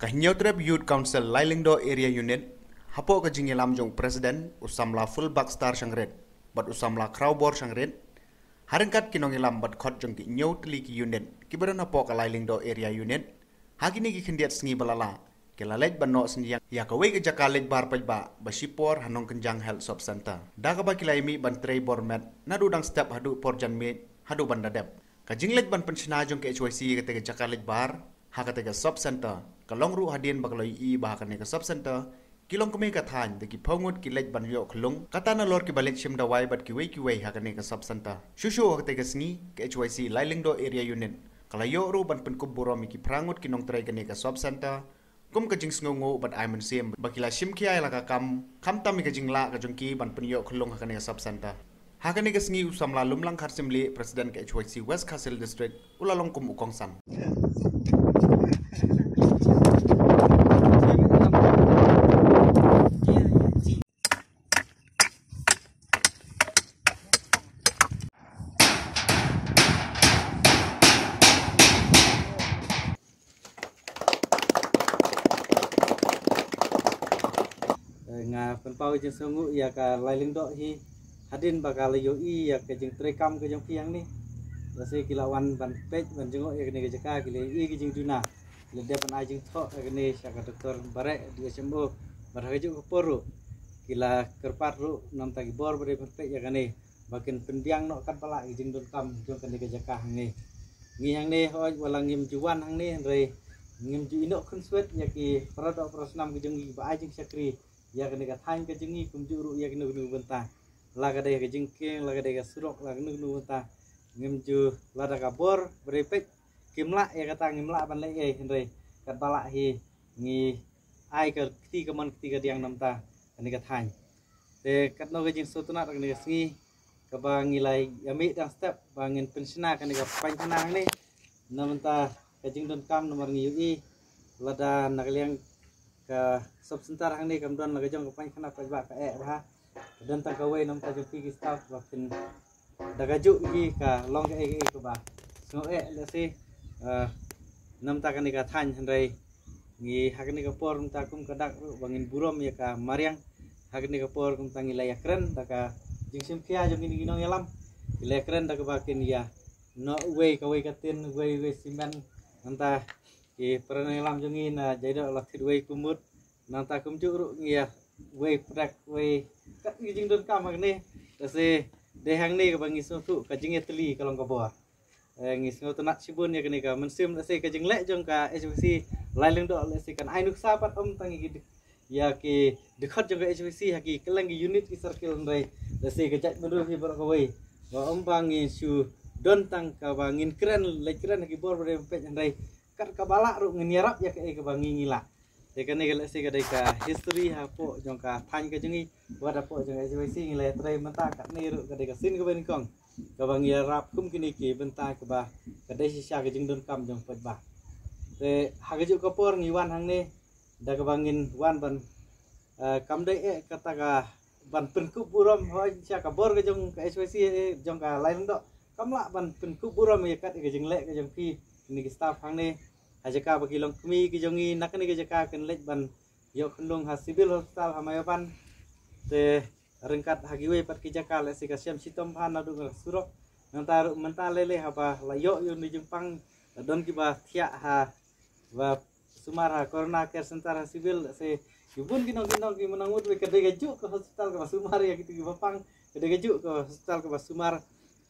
Kahinyotrep Youth Council Lailingdo Area Unit hapo ka jingilam jong Presiden usamla full backstar sangret bat usamla crowbor sangret haringkat kinongilam bat khot jong ki nyotli ki unit kibaran hapo ka Lailingdo Area Unit hagini ki khendiat sngi balala kelalej banno sniyang ya kawe ke jakalej bar pajba basipor hanong kenjang health shop center daga ba kilaimi ban trei bormet nadu dang step hadu porjan me hadu bandadep ka jinglej ban pensna jong ke HYC ke jakalej bar hakatega shop center kalong ru hadien bakaloi I bahakane ka sub center kilong kumi ka than de ki phongut ki lej ban yo khlung katana lor ki balek shim dawai bat ki wei hakane ka sub center shushu hakte ka sngi ka HYC Lailingdo Area Unit kalayo ru ban pen kuburo mi ki prangut ki nong trai kane ka sub center kum ka jing sngongo bat ai man sim bakila shim ki ai la ka kam tam mi ka jing la ka jongki ban pen yo khlung hakane ka sub center hakane ka sngi usamla lumlang khar simli president ka HYC West Castle District ulalong kum ukong san nga penpau jeng sungu ya ka Lailingdo hi hadin bakal yo I ya ke jeng trekam ke jeng piang ni lase kilawan ban pej ban jengok ya kene ke jeka kile I ke jeng duna le depan a jeng thok ya kene saka doktor barek di SMO barhaju ke poru kila kerpat ru nam tagi bor bare pej ya kene bakin pendiang no kan pala jeng don kam jeng kene ke jeka hang ni hang ni hoj wala ngim juwan hang ni re ngim ju inok kun swet ya ki produk prosnam ke jeng ba a jeng sakri ya kene ka thain ka jingi kum juru ya kene nu benta la ka de ka jingke la ka de ka surok la kene nu benta ngem ju la da ka bor brepek kimla ya kata ngimla ban le e henre kat bala hi ngi ai ka ti ka man ti ka diang namta kene ka thain te kat no ka jing sotuna kene ka sngi ka ba ngilai yami dang step ba ngin pensna kene ka panchana ni namta ka jing don kam nomor ngi ui la da nakaliang ka sub center hang ni kamdon la jong kapan khana pajba ka bah dan ta kawai nam ta jupi ki staff wakin dagaju gi ka long ke ko ba so le se nam ta kani ka than handai ngi hakni ka por ta kum kadak bangin burom ya ka mariang hakni ka por kum tangi laya kren ta ka jingsim khia jong ni ginong yalam le kren ta ka bakin ya no way ka way ka tin way simen anta ki perangalam jongi na jaido la thidway kumut nanta kumjuru ngia way prak way kat jing don kam agne tase dehang ni ka bangi sotu ka jing etli kalong ka bor ngi sngo tanak sibun ya kene ka mensim tase ka jing le jong ka HYC Lailingdo le se kan ainuk sapat tangi gid ya ki dekat jong ka HYC haki kelang unit ki circle ndai tase ka jat mendu hi ber ka way wa bangi su don tang ka bangin kren le kren haki bor ber pet ndai kat kabala ru ngirap ya ke bangi ngila te kane gele se kadai ka history ha po jong ka than ka jungi wada po jong HYC ngile trai menta kat ni ru kadai ka sin ka ben kong ka bangi rap kum kini ki benta ka ba kadai sisa ka jing don kam jong pet ba te hagaju ka por ngiwan hang ne da ka bangin wan ban kam dai kata ka ban penku burom hoi sia ka bor ka jong ka HYC jong ka Lailingdo kamla ban penku burom ya kat ka jing le ka jong pi ni ki staff hang ne ajaka bagi long kumi ki jongi nakani ki jaka ken lej ban yo khlung ha civil hospital hamayaban te rengkat hagiwe pat ki jaka le sika siam sitom phan adu surok nantar menta lele haba la yo ni jempang don ki ba thia ha wa sumar ha corona care center ha civil se yubun kinong ki menangut we kede gaju ke hospital ke sumar ya gitu ki bapang kede gaju ke hospital ke sumar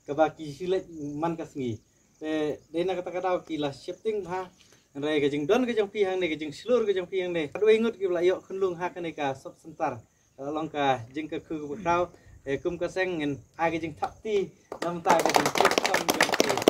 ke baki silet man kasngi te dena kata-kata kila shifting ha re ke jing don ke jong pi hang ne ke jing slur ke jong pi hang ne kadwe ngut ki la yo khunlung ha kane ka sub center long ka jing ka khu ka krau kum ka seng ngin a ke jing thap ti nam ta ke jing kom jong